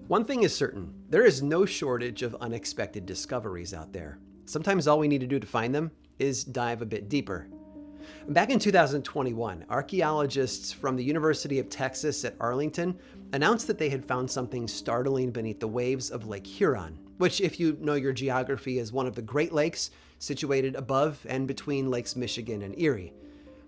One thing is certain, there is no shortage of unexpected discoveries out there. Sometimes all we need to do to find them is dive a bit deeper. Back in 2021, archaeologists from the University of Texas at Arlington announced that they had found something startling beneath the waves of Lake Huron, which, if you know your geography, is one of the Great Lakes situated above and between Lakes Michigan and Erie.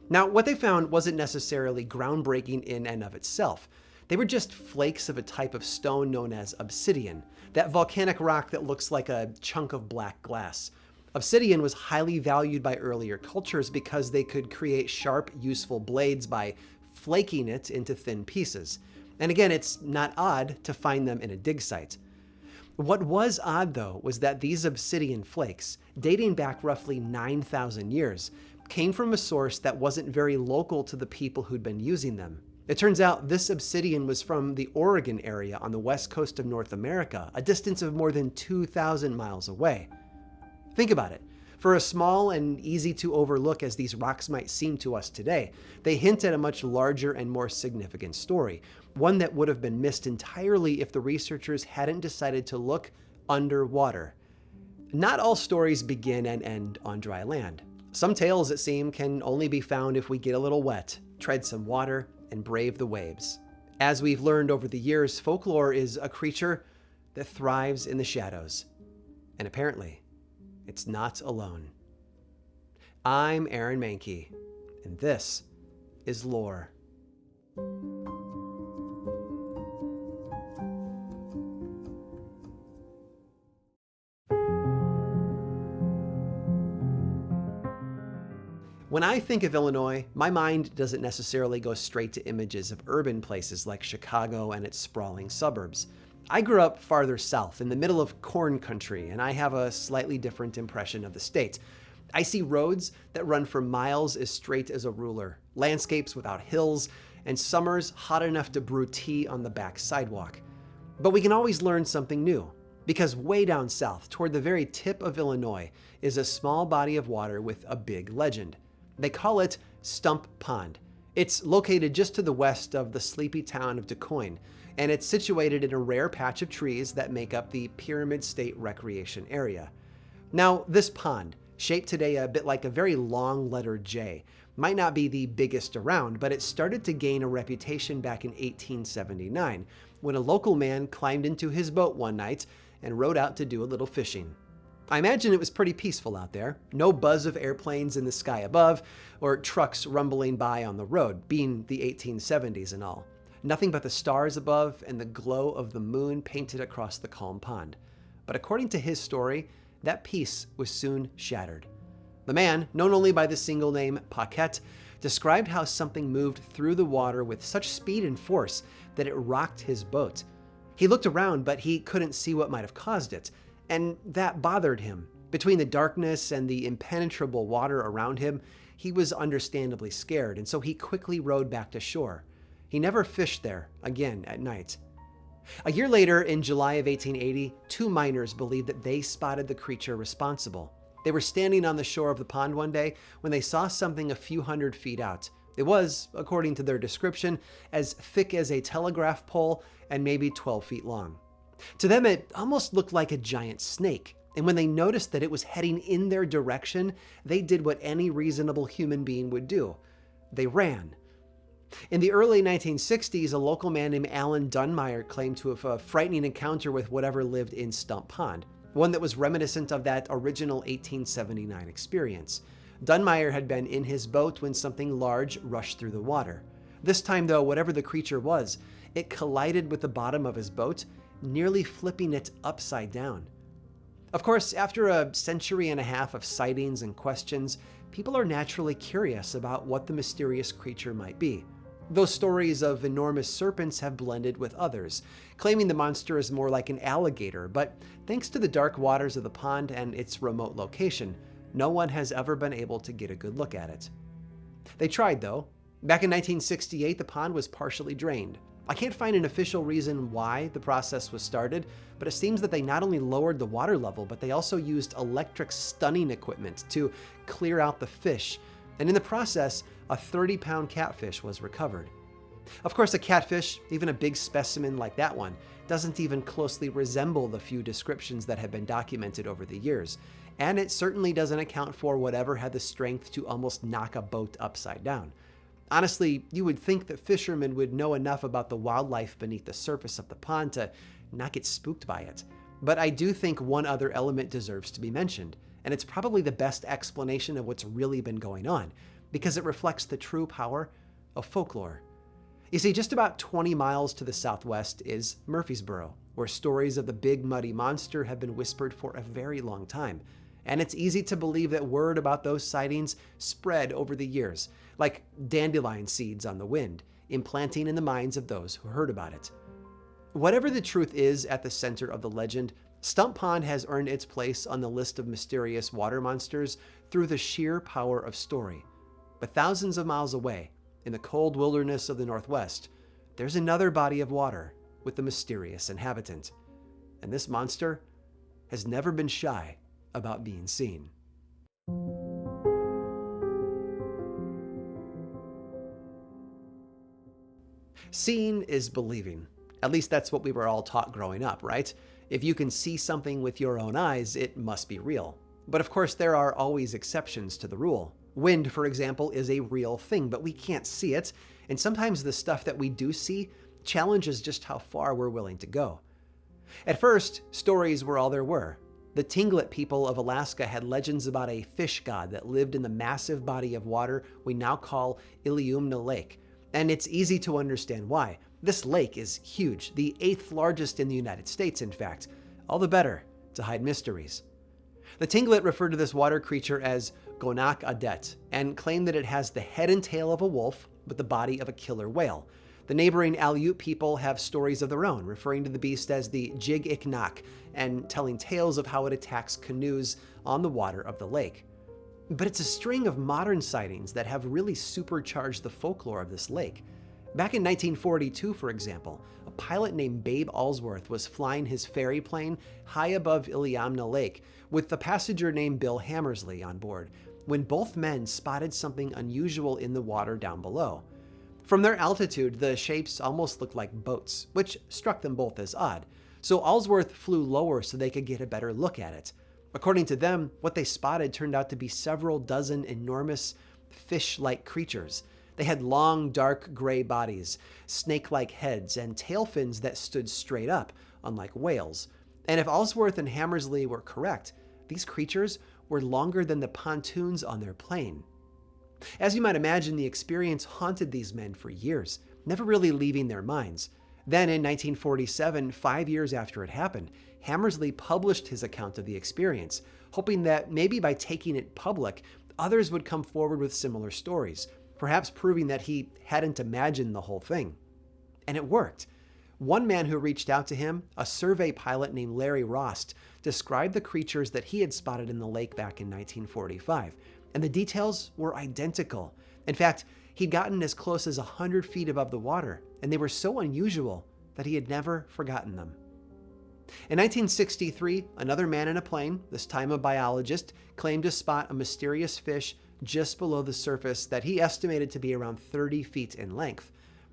Now, what they found wasn't necessarily groundbreaking in and of itself. They were just flakes of a type of stone known as obsidian, that volcanic rock that looks like a chunk of black glass. Obsidian was highly valued by earlier cultures because they could create sharp, useful blades by flaking it into thin pieces. And again, it's not odd to find them in a dig site. What was odd, though, was that these obsidian flakes, dating back roughly 9,000 years, came from a source that wasn't very local to the people who'd been using them. It turns out this obsidian was from the Oregon area on the west coast of North America, a distance of more than 2,000 miles away. Think about it. For as small and easy to overlook as these rocks might seem to us today, they hint at a much larger and more significant story, one that would have been missed entirely if the researchers hadn't decided to look underwater. Not all stories begin and end on dry land. Some tales, it seems, can only be found if we get a little wet, tread some water, and brave the waves. As we've learned over the years, folklore is a creature that thrives in the shadows. And apparently, it's not alone. I'm Aaron Mankey, and this is Lore. When I think of Illinois, my mind doesn't necessarily go straight to images of urban places like Chicago and its sprawling suburbs. I grew up farther south, in the middle of corn country, and I have a slightly different impression of the state. I see roads that run for miles as straight as a ruler, landscapes without hills, and summers hot enough to brew tea on the back sidewalk. But we can always learn something new, because way down south, toward the very tip of Illinois, is a small body of water with a big legend. They call it Stump Pond. It's located just to the west of the sleepy town of DuQuoin, and it's situated in a rare patch of trees that make up the Pyramid State Recreation Area. Now, this pond, shaped today a bit like a very long letter J, might not be the biggest around, but it started to gain a reputation back in 1879, when a local man climbed into his boat one night and rode out to do a little fishing. I imagine it was pretty peaceful out there. No buzz of airplanes in the sky above, or trucks rumbling by on the road, being the 1870s and all. Nothing but the stars above and the glow of the moon painted across the calm pond. But according to his story, that peace was soon shattered. The man, known only by the single name Paquette, described how something moved through the water with such speed and force that it rocked his boat. He looked around, but he couldn't see what might have caused it. And that bothered him. Between the darkness and the impenetrable water around him, he was understandably scared, and so he quickly rowed back to shore. He never fished there again at night. A year later, in July of 1880, two miners believed that they spotted the creature responsible. They were standing on the shore of the pond one day when they saw something a few hundred feet out. It was, according to their description, as thick as a telegraph pole and maybe 12 feet long. To them, it almost looked like a giant snake, and when they noticed that it was heading in their direction, they did what any reasonable human being would do. They ran. In the early 1960s, a local man named Alan Dunmeyer claimed to have a frightening encounter with whatever lived in Stump Pond, one that was reminiscent of that original 1879 experience. Dunmeyer had been in his boat when something large rushed through the water. This time, though, whatever the creature was, it collided with the bottom of his boat, nearly flipping it upside down. Of course, after a century and a half of sightings and questions, people are naturally curious about what the mysterious creature might be. Those stories of enormous serpents have blended with others, claiming the monster is more like an alligator, but thanks to the dark waters of the pond and its remote location, no one has ever been able to get a good look at it. They tried, though. Back in 1968, the pond was partially drained. I can't find an official reason why the process was started, but it seems that they not only lowered the water level, but they also used electric stunning equipment to clear out the fish, and in the process, a 30-pound catfish was recovered. Of course, a catfish, even a big specimen like that one, doesn't even closely resemble the few descriptions that have been documented over the years, and it certainly doesn't account for whatever had the strength to almost knock a boat upside down. Honestly, you would think that fishermen would know enough about the wildlife beneath the surface of the pond to not get spooked by it. But I do think one other element deserves to be mentioned, and it's probably the best explanation of what's really been going on, because it reflects the true power of folklore. You see, just about 20 miles to the southwest is Murfreesboro, where stories of the big muddy monster have been whispered for a very long time. And it's easy to believe that word about those sightings spread over the years, like dandelion seeds on the wind, implanting in the minds of those who heard about it. Whatever the truth is at the center of the legend, Stump Pond has earned its place on the list of mysterious water monsters through the sheer power of story. But thousands of miles away, in the cold wilderness of the Northwest, there's another body of water with a mysterious inhabitant. And this monster has never been shy about being seen. Seeing is believing. At least that's what we were all taught growing up, right? If you can see something with your own eyes, it must be real. But of course, there are always exceptions to the rule. Wind, for example, is a real thing, but we can't see it, and sometimes the stuff that we do see challenges just how far we're willing to go. At first, stories were all there were. The Tlingit people of Alaska had legends about a fish god that lived in the massive body of water we now call Iliumna Lake, and it's easy to understand why. This lake is huge, the 8th largest in the United States, in fact. All the better to hide mysteries. The Tlingit refer to this water creature as Gonak Adet and claim that it has the head and tail of a wolf with the body of a killer whale. The neighboring Aleut people have stories of their own, referring to the beast as the Jig Iknak and telling tales of how it attacks canoes on the water of the lake. But it's a string of modern sightings that have really supercharged the folklore of this lake. Back in 1942, for example, a pilot named Babe Allsworth was flying his ferry plane high above Iliamna Lake with a passenger named Bill Hammersley on board, when both men spotted something unusual in the water down below. From their altitude, the shapes almost looked like boats, which struck them both as odd. So Allsworth flew lower so they could get a better look at it. According to them, what they spotted turned out to be several dozen enormous fish-like creatures. They had long, dark gray bodies, snake-like heads, and tail fins that stood straight up, unlike whales. And if Allsworth and Hammersley were correct, these creatures were longer than the pontoons on their plane. As you might imagine, the experience haunted these men for years, never really leaving their minds. Then in 1947, 5 years after it happened, Hammersley published his account of the experience, hoping that maybe by taking it public, others would come forward with similar stories, perhaps proving that he hadn't imagined the whole thing. And it worked. One man who reached out to him, a survey pilot named Larry Rost, described the creatures that he had spotted in the lake back in 1945, and the details were identical. In fact, he'd gotten as close as 100 feet above the water, and they were so unusual that he had never forgotten them. In 1963, another man in a plane, this time a biologist, claimed to spot a mysterious fish just below the surface that he estimated to be around 30 feet in length.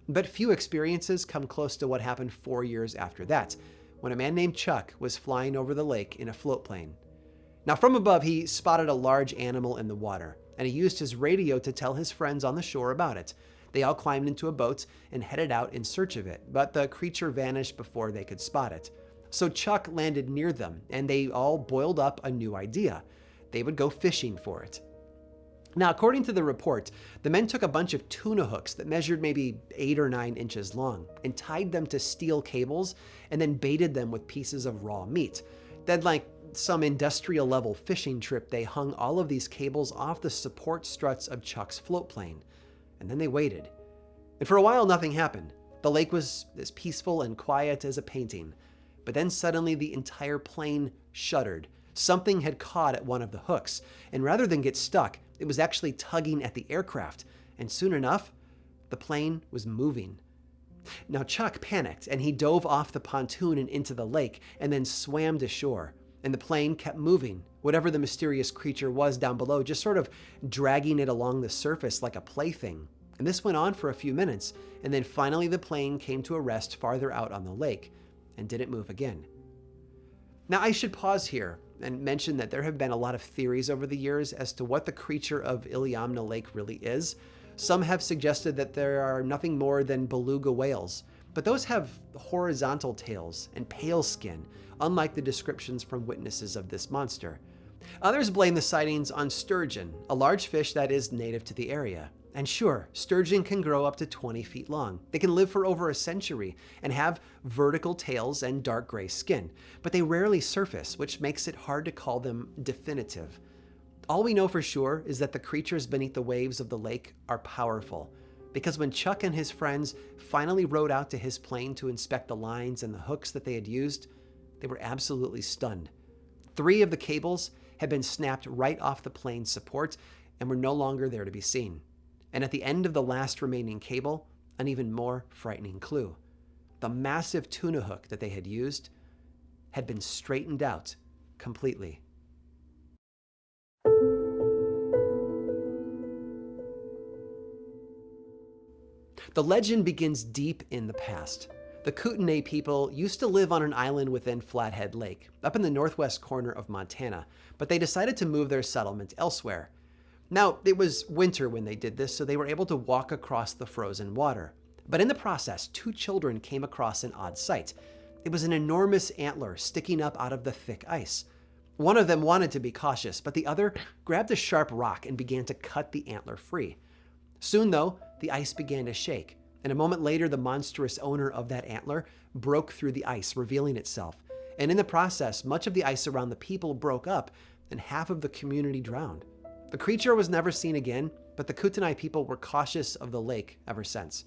But few experiences come close to what happened 4 years after that, when a man named Chuck was flying over the lake in a float plane. Now, from above, he spotted a large animal in the water, and he used his radio to tell his friends on the shore about it. They all climbed into a boat and headed out in search of it, but the creature vanished before they could spot it. So Chuck landed near them, and they all boiled up a new idea. They would go fishing for it. Now, according to the report, the men took a bunch of tuna hooks that measured maybe 8 or 9 inches long and tied them to steel cables and then baited them with pieces of raw meat. Then, like some industrial level fishing trip, they hung all of these cables off the support struts of Chuck's float plane. And then they waited. And for a while, nothing happened. The lake was as peaceful and quiet as a painting. But then suddenly the entire plane shuddered. Something had caught at one of the hooks, and rather than get stuck, it was actually tugging at the aircraft, and soon enough, the plane was moving. Now Chuck panicked, and he dove off the pontoon and into the lake, and then swam to shore. and the plane kept moving, whatever the mysterious creature was down below, just sort of dragging it along the surface like a plaything. And this went on for a few minutes, and then finally the plane came to a rest farther out on the lake and didn't move again. Now, I should pause here and mention that there have been a lot of theories over the years as to what the creature of Iliamna Lake really is. Some have suggested that there are nothing more than beluga whales, but those have horizontal tails and pale skin, unlike the descriptions from witnesses of this monster. Others blame the sightings on sturgeon, a large fish that is native to the area. And sure, sturgeon can grow up to 20 feet long. They can live for over a century and have vertical tails and dark gray skin, but they rarely surface, which makes it hard to call them definitive. All we know for sure is that the creatures beneath the waves of the lake are powerful, because when Chuck and his friends finally rode out to his plane to inspect the lines and the hooks that they had used, they were absolutely stunned. 3 of the cables had been snapped right off the plane's support and were no longer there to be seen. And at the end of the last remaining cable, an even more frightening clue. The massive tuna hook that they had used had been straightened out completely. The legend begins deep in the past. The Kootenai people used to live on an island within Flathead Lake, up in the northwest corner of Montana, but they decided to move their settlement elsewhere. Now, it was winter when they did this, so they were able to walk across the frozen water. But in the process, 2 children came across an odd sight. It was an enormous antler sticking up out of the thick ice. One of them wanted to be cautious, but the other grabbed a sharp rock and began to cut the antler free. Soon, though, the ice began to shake, and a moment later, the monstrous owner of that antler broke through the ice, revealing itself. And in the process, much of the ice around the people broke up, and half of the community drowned. The creature was never seen again, but the Kootenai people were cautious of the lake ever since.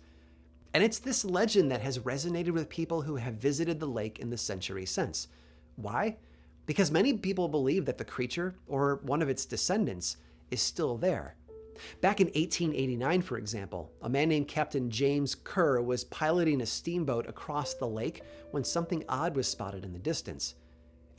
And it's this legend that has resonated with people who have visited the lake in the century since. Why? Because many people believe that the creature, or one of its descendants, is still there. Back in 1889, for example, a man named Captain James Kerr was piloting a steamboat across the lake when something odd was spotted in the distance.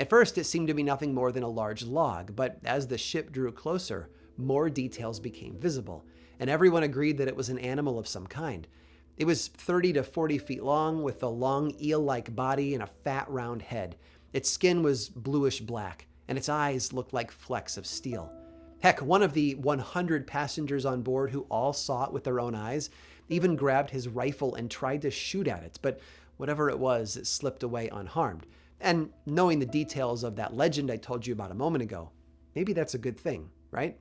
At first, it seemed to be nothing more than a large log, but as the ship drew closer, more details became visible, and everyone agreed that it was an animal of some kind. It was 30 to 40 feet long, with a long eel-like body and a fat, round head. Its skin was bluish black, and its eyes looked like flecks of steel. Heck, one of the 100 passengers on board who all saw it with their own eyes even grabbed his rifle and tried to shoot at it, but whatever it was, it slipped away unharmed. And knowing the details of that legend I told you about a moment ago, maybe that's a good thing, right?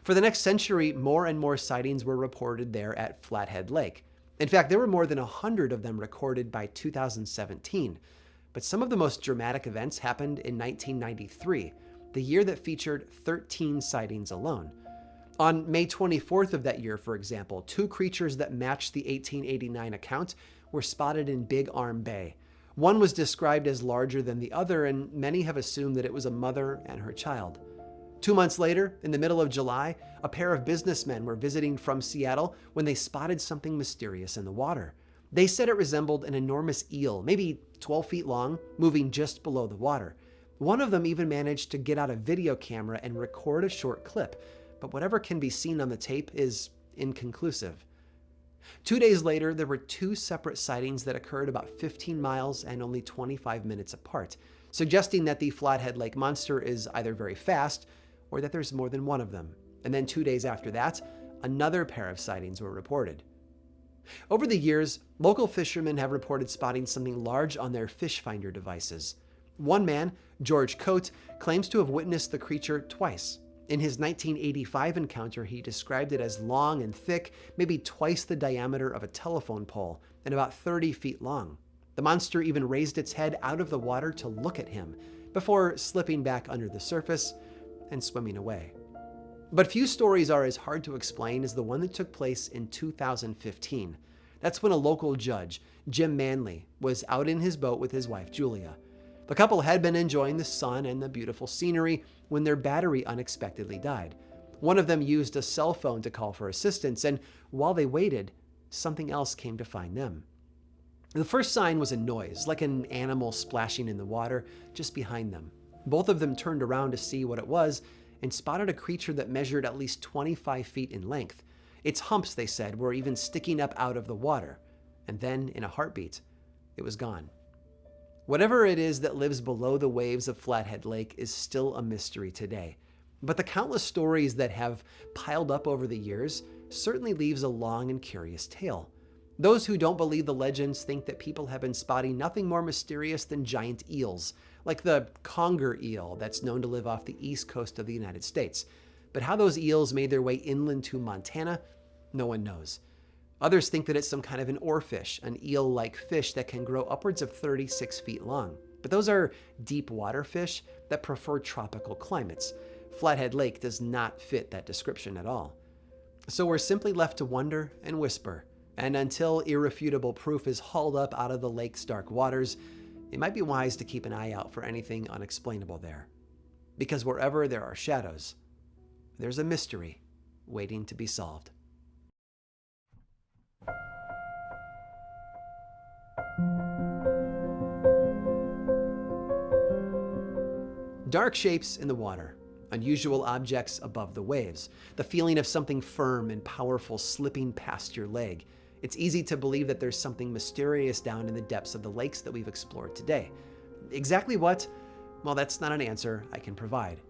For the next century, more and more sightings were reported there at Flathead Lake. In fact, there were more than 100 of them recorded by 2017. But some of the most dramatic events happened in 1993, the year that featured 13 sightings alone. On May 24th of that year, for example, 2 creatures that matched the 1889 account were spotted in Big Arm Bay. One was described as larger than the other, and many have assumed that it was a mother and her child. 2 months later, in the middle of July, a pair of businessmen were visiting from Seattle when they spotted something mysterious in the water. They said it resembled an enormous eel, maybe 12 feet long, moving just below the water. One of them even managed to get out a video camera and record a short clip, but whatever can be seen on the tape is inconclusive. 2 days later, there were 2 separate sightings that occurred about 15 miles and only 25 minutes apart, suggesting that the Flathead Lake monster is either very fast or that there's more than one of them. And then 2 days after that, another pair of sightings were reported. Over the years, local fishermen have reported spotting something large on their fish finder devices. One man, George Coate, claims to have witnessed the creature twice. In his 1985 encounter, he described it as long and thick, maybe twice the diameter of a telephone pole, and about 30 feet long. The monster even raised its head out of the water to look at him, before slipping back under the surface and swimming away. But few stories are as hard to explain as the one that took place in 2015. That's when a local judge, Jim Manley, was out in his boat with his wife, Julia. The couple had been enjoying the sun and the beautiful scenery when their battery unexpectedly died. One of them used a cell phone to call for assistance, and while they waited, something else came to find them. The first sign was a noise, like an animal splashing in the water just behind them. Both of them turned around to see what it was and spotted a creature that measured at least 25 feet in length. Its humps, they said, were even sticking up out of the water. And then, in a heartbeat, it was gone. Whatever it is that lives below the waves of Flathead Lake is still a mystery today. But the countless stories that have piled up over the years certainly leaves a long and curious tale. Those who don't believe the legends think that people have been spotting nothing more mysterious than giant eels, like the conger eel that's known to live off the east coast of the United States. But how those eels made their way inland to Montana, no one knows. Others think that it's some kind of an oarfish, an eel-like fish that can grow upwards of 36 feet long. But those are deep water fish that prefer tropical climates. Flathead Lake does not fit that description at all. So we're simply left to wonder and whisper. And until irrefutable proof is hauled up out of the lake's dark waters, it might be wise to keep an eye out for anything unexplainable there. Because wherever there are shadows, there's a mystery waiting to be solved. Dark shapes in the water, unusual objects above the waves, the feeling of something firm and powerful slipping past your leg. It's easy to believe that there's something mysterious down in the depths of the lakes that we've explored today. Exactly what? Well, that's not an answer I can provide.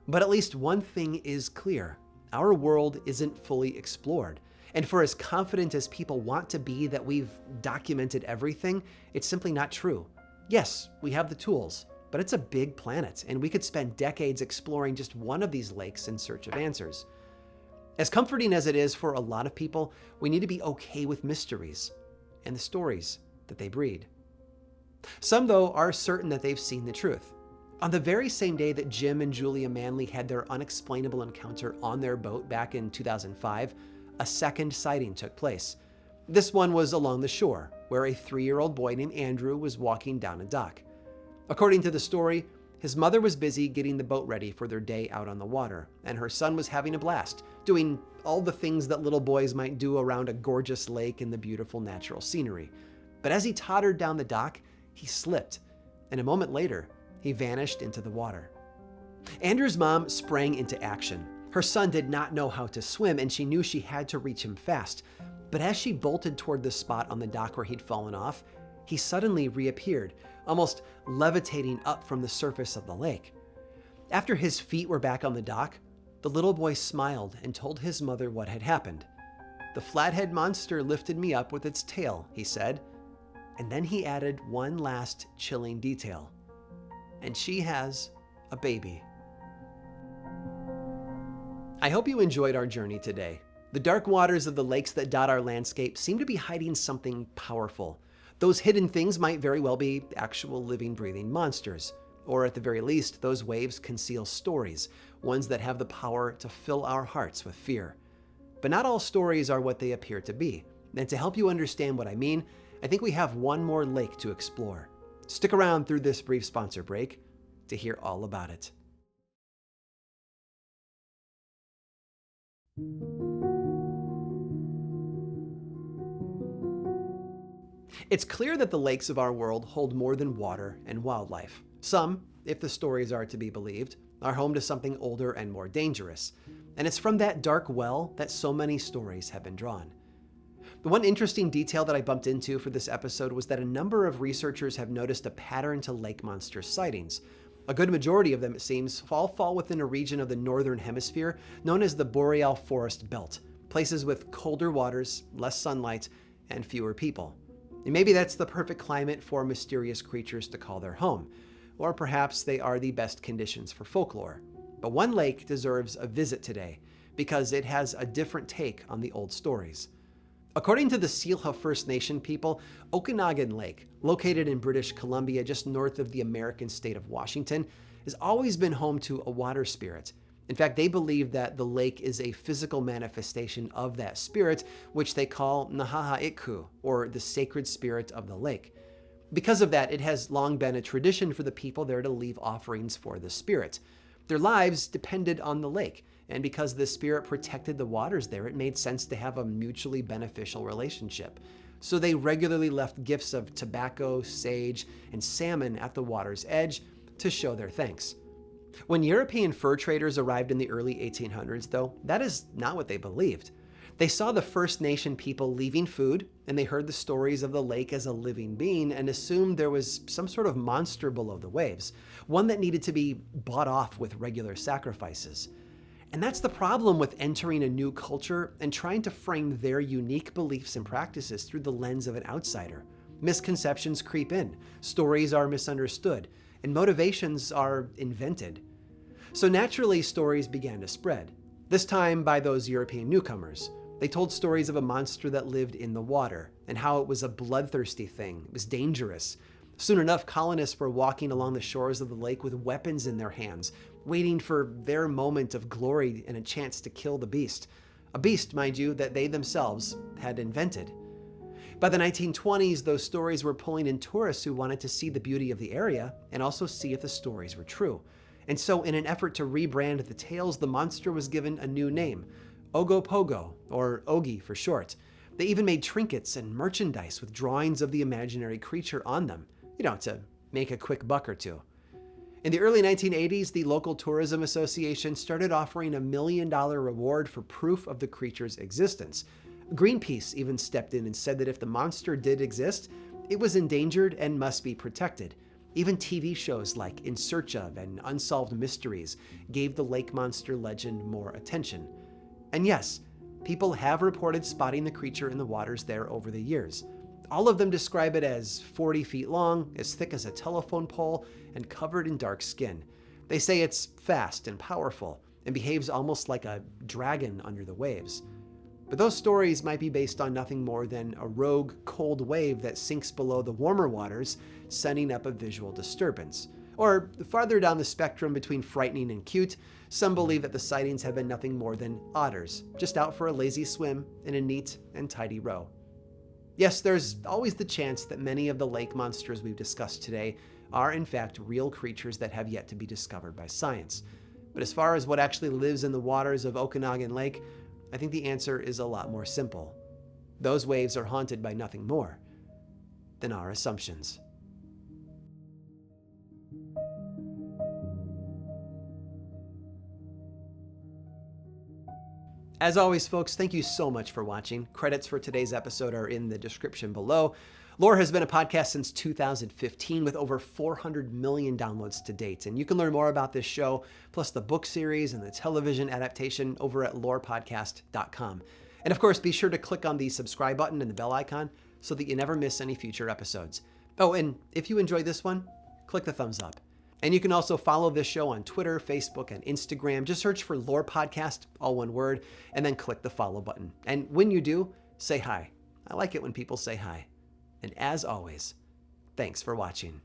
But at least one thing is clear. Our world isn't fully explored. And for as confident as people want to be that we've documented everything, it's simply not true. Yes, we have the tools, but it's a big planet, and we could spend decades exploring just one of these lakes in search of answers. As comforting as it is for a lot of people, we need to be okay with mysteries and the stories that they breed. Some, though, are certain that they've seen the truth. On the very same day that Jim and Julia Manley had their unexplainable encounter on their boat back in 2005, a second sighting took place. This one was along the shore, where a 3-year-old boy named Andrew was walking down a dock. According to the story, his mother was busy getting the boat ready for their day out on the water, and her son was having a blast, doing all the things that little boys might do around a gorgeous lake and the beautiful natural scenery. But as he tottered down the dock, he slipped, and a moment later, he vanished into the water. Andrew's mom sprang into action. Her son did not know how to swim, and she knew she had to reach him fast. But as she bolted toward the spot on the dock where he'd fallen off, he suddenly reappeared, almost levitating up from the surface of the lake. After his feet were back on the dock, the little boy smiled and told his mother what had happened. "The flathead monster lifted me up with its tail," he said. And then he added one last chilling detail. "And she has a baby." I hope you enjoyed our journey today. The dark waters of the lakes that dot our landscape seem to be hiding something powerful. Those hidden things might very well be actual living, breathing monsters. Or at the very least, those waves conceal stories, ones that have the power to fill our hearts with fear. But not all stories are what they appear to be. And to help you understand what I mean, I think we have one more lake to explore. Stick around through this brief sponsor break to hear all about it. It's clear that the lakes of our world hold more than water and wildlife. Some, if the stories are to be believed, are home to something older and more dangerous. And it's from that dark well that so many stories have been drawn. The one interesting detail that I bumped into for this episode was that a number of researchers have noticed a pattern to lake monster sightings. A good majority of them, it seems, fall within a region of the northern hemisphere known as the boreal forest belt, places with colder waters, less sunlight, and fewer people. And maybe that's the perfect climate for mysterious creatures to call their home, or perhaps they are the best conditions for folklore. But one lake deserves a visit today because it has a different take on the old stories. According to the Seelha First Nation people, Okanagan Lake, located in British Columbia just north of the American state of Washington, has always been home to a water spirit. In fact, they believe that the lake is a physical manifestation of that spirit, which they call Nahaha'iku, or the sacred spirit of the lake. Because of that, it has long been a tradition for the people there to leave offerings for the spirit. Their lives depended on the lake, and because the spirit protected the waters there, it made sense to have a mutually beneficial relationship. So they regularly left gifts of tobacco, sage, and salmon at the water's edge, to show their thanks. When European fur traders arrived in the early 1800s, though, that is not what they believed. They saw the First Nation people leaving food, and they heard the stories of the lake as a living being and assumed there was some sort of monster below the waves, one that needed to be bought off with regular sacrifices. And that's the problem with entering a new culture and trying to frame their unique beliefs and practices through the lens of an outsider. Misconceptions creep in, stories are misunderstood, and motivations are invented. So naturally, stories began to spread, this time by those European newcomers. They told stories of a monster that lived in the water and how it was a bloodthirsty thing. It was dangerous. Soon enough, colonists were walking along the shores of the lake with weapons in their hands, waiting for their moment of glory and a chance to kill the beast. A beast, mind you, that they themselves had invented. By the 1920s, those stories were pulling in tourists who wanted to see the beauty of the area and also see if the stories were true. And so, in an effort to rebrand the tales, the monster was given a new name, Ogopogo, or Ogie for short. They even made trinkets and merchandise with drawings of the imaginary creature on them, to make a quick buck or two. In the early 1980s, the local tourism association started offering a $1 million reward for proof of the creature's existence. Greenpeace even stepped in and said that if the monster did exist, it was endangered and must be protected. Even TV shows like In Search of and Unsolved Mysteries gave the lake monster legend more attention. And yes, people have reported spotting the creature in the waters there over the years. All of them describe it as 40 feet long, as thick as a telephone pole, and covered in dark skin. They say it's fast and powerful, and behaves almost like a dragon under the waves. But those stories might be based on nothing more than a rogue, cold wave that sinks below the warmer waters, sending up a visual disturbance. Or, farther down the spectrum between frightening and cute, some believe that the sightings have been nothing more than otters, just out for a lazy swim in a neat and tidy row. Yes, there's always the chance that many of the lake monsters we've discussed today are in fact real creatures that have yet to be discovered by science. But as far as what actually lives in the waters of Okanagan Lake, I think the answer is a lot more simple. Those waves are haunted by nothing more than our assumptions. As always, folks, thank you so much for watching. Credits for today's episode are in the description below. Lore has been a podcast since 2015 with over 400 million downloads to date. And you can learn more about this show, plus the book series and the television adaptation over at lorepodcast.com. And of course, be sure to click on the subscribe button and the bell icon so that you never miss any future episodes. Oh, and if you enjoyed this one, click the thumbs up. And you can also follow this show on Twitter, Facebook, and Instagram. Just search for Lore Podcast, all one word, and then click the follow button. And when you do, say hi. I like it when people say hi. And as always, thanks for watching.